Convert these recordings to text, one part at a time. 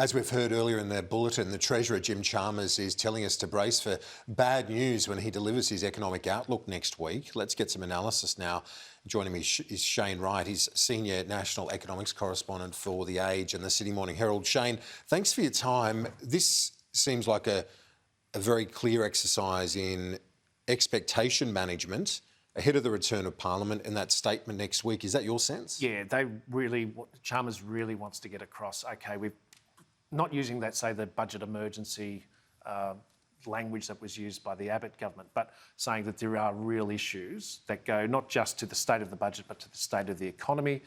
As we've heard earlier in the bulletin, the Treasurer, Jim Chalmers, is telling us to brace for bad news when he delivers his economic outlook next week. Let's get some analysis now. Joining me is Shane Wright. He's Senior National Economics Correspondent for The Age and the Sydney Morning Herald. Shane, thanks for your time. This seems like a very clear exercise in expectation management ahead of the return of Parliament and that statement next week. Is that your sense? Yeah, Chalmers really wants to get across, okay, we've not using that, say, the budget emergency language that was used by the Abbott government, but saying that there are real issues that go not just to the state of the budget, but to the state of the economy.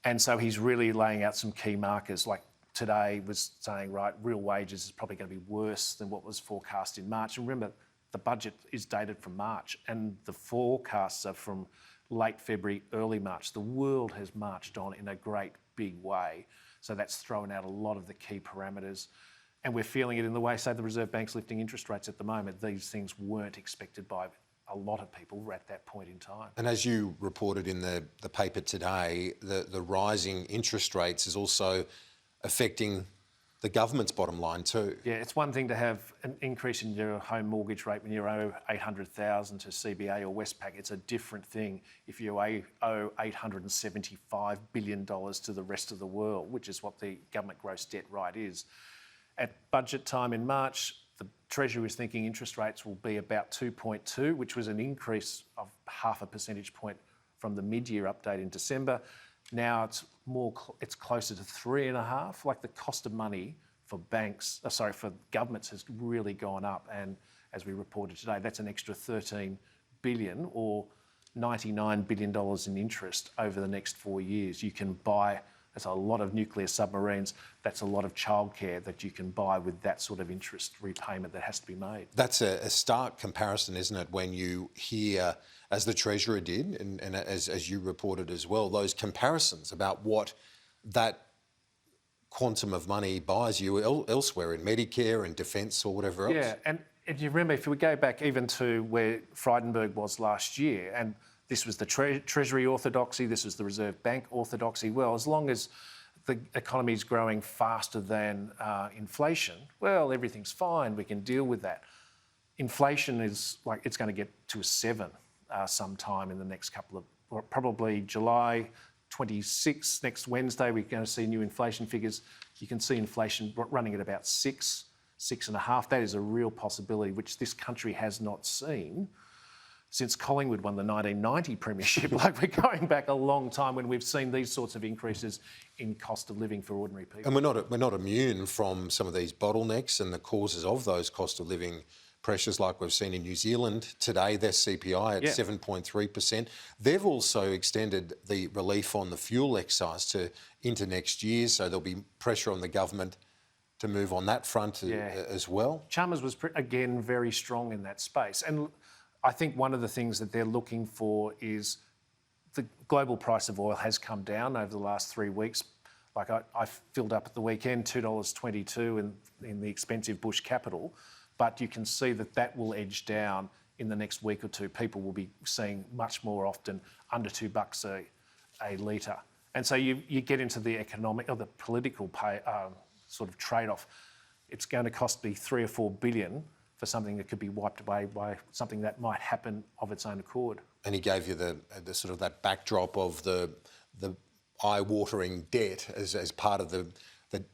And so he's really laying out some key markers, like today was saying, right, real wages is probably going to be worse than what was forecast in March. And remember, the budget is dated from March and the forecasts are from late February, early March. The world has marched on in a great big way. So that's thrown out a lot of the key parameters. And we're feeling it in the way, say, the Reserve Bank's lifting interest rates at the moment. These things weren't expected by a lot of people at that point in time. And as you reported in the paper today, the rising interest rates is also affecting the government's bottom line too. Yeah, it's one thing to have an increase in your home mortgage rate when you owe $800,000 to CBA or Westpac. It's a different thing if you owe $875 billion to the rest of the world, which is what the government gross debt right is. At budget time in March, the Treasury was thinking interest rates will be about 2.2, which was an increase of half a percentage point from the mid-year update in December. Now it's closer to 3.5. Like the cost of money for for governments has really gone up. And as we reported today, that's an extra $13 billion or $99 billion in interest over the next 4 years. You can buy, that's a lot of nuclear submarines, that's a lot of childcare that you can buy with that sort of interest repayment that has to be made. That's a stark comparison, isn't it, when you hear, as the Treasurer did, and as you reported as well, those comparisons about what that quantum of money buys you elsewhere in Medicare and defence or whatever else. Yeah, and if you remember, if we go back even to where Frydenberg was last year, and this was the Treasury orthodoxy, this was the Reserve Bank orthodoxy, well, as long as the economy is growing faster than inflation, well, everything's fine, we can deal with that. Inflation is like, it's going to get to a 7 sometime in the next couple of, probably July 26th, next Wednesday, we're going to see new inflation figures. You can see inflation running at about 6.5. That is a real possibility, which this country has not seen since Collingwood won the 1990 premiership. Like, we're going back a long time when we've seen these sorts of increases in cost of living for ordinary people. And we're not immune from some of these bottlenecks and the causes of those cost of living pressures, like we've seen in New Zealand today, their CPI at 7.3%. They've also extended the relief on the fuel excise into next year, so there'll be pressure on the government to move on that front as well. Chalmers was, again, very strong in that space. And I think one of the things that they're looking for is the global price of oil has come down over the last 3 weeks. Like I filled up at the weekend, $2.22 in the expensive bush capital. But you can see that will edge down in the next week or two. People will be seeing much more often under $2 a litre. And so you get into the economic or the political sort of trade-off. It's going to cost me $3 or $4 billion for something that could be wiped away by something that might happen of its own accord. And he gave you the sort of that backdrop of the eye-watering debt as part of the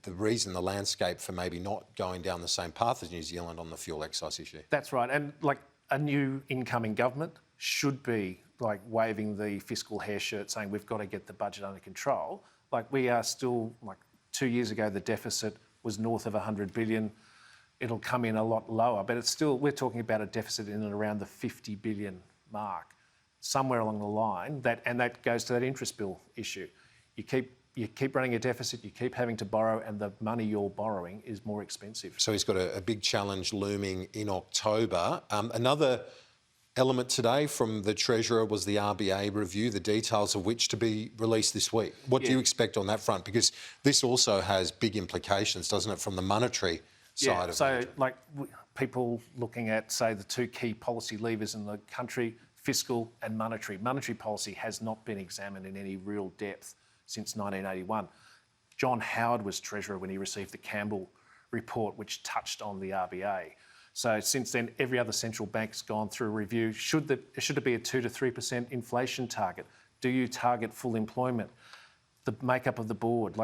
reason, the landscape for maybe not going down the same path as New Zealand on the fuel excise issue. That's right. And like a new incoming government should be like waving the fiscal hair shirt saying we've got to get the budget under control. Like we are still, like 2 years ago, the deficit was north of 100 billion. It'll come in a lot lower, but it's still, we're talking about a deficit in and around the 50 billion mark, somewhere along the line, and that goes to that interest bill issue. You keep running a deficit, you keep having to borrow, and the money you're borrowing is more expensive. So he's got a big challenge looming in October. Another element today from the Treasurer was the RBA review, the details of which to be released this week. What do you expect on that front? Because this also has big implications, doesn't it, from the monetary side of it? So like people looking at, say, the two key policy levers in the country, fiscal and monetary. Monetary policy has not been examined in any real depth since 1981. John Howard was Treasurer when he received the Campbell report, which touched on the RBA. So since then, every other central bank's gone through a review. Should it be a 2 to 3% inflation target? Do you target full employment? The makeup of the board,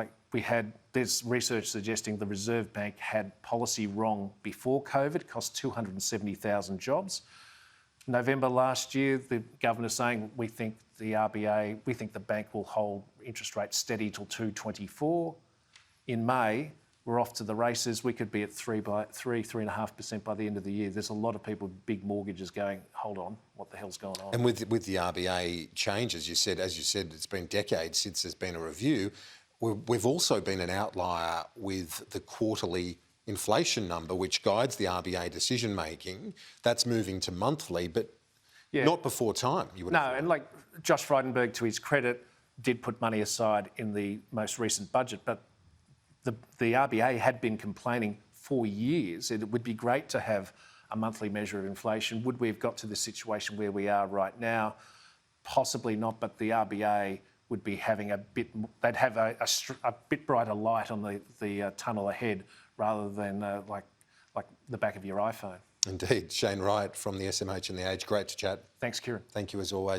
there's research suggesting the Reserve Bank had policy wrong before COVID, cost 270,000 jobs. November last year, the governor saying we think the bank will hold interest rates steady till 2.24. In May, we're off to the races. We could be at 3.5% by the end of the year. There's a lot of people with big mortgages going, hold on, what the hell's going on? And with the RBA changes, as you said, it's been decades since there's been a review. We've also been an outlier with the quarterly inflation number, which guides the RBA decision making. That's moving to monthly, but not before time. And Josh Frydenberg, to his credit, did put money aside in the most recent budget, but the RBA had been complaining for years. It would be great to have a monthly measure of inflation. Would we have got to the situation where we are right now? Possibly not, but the RBA would be having they'd have a bit brighter light on the tunnel ahead rather than like the back of your iPhone. Indeed. Shane Wright from the SMH and The Age. Great to chat. Thanks, Kieran. Thank you as always.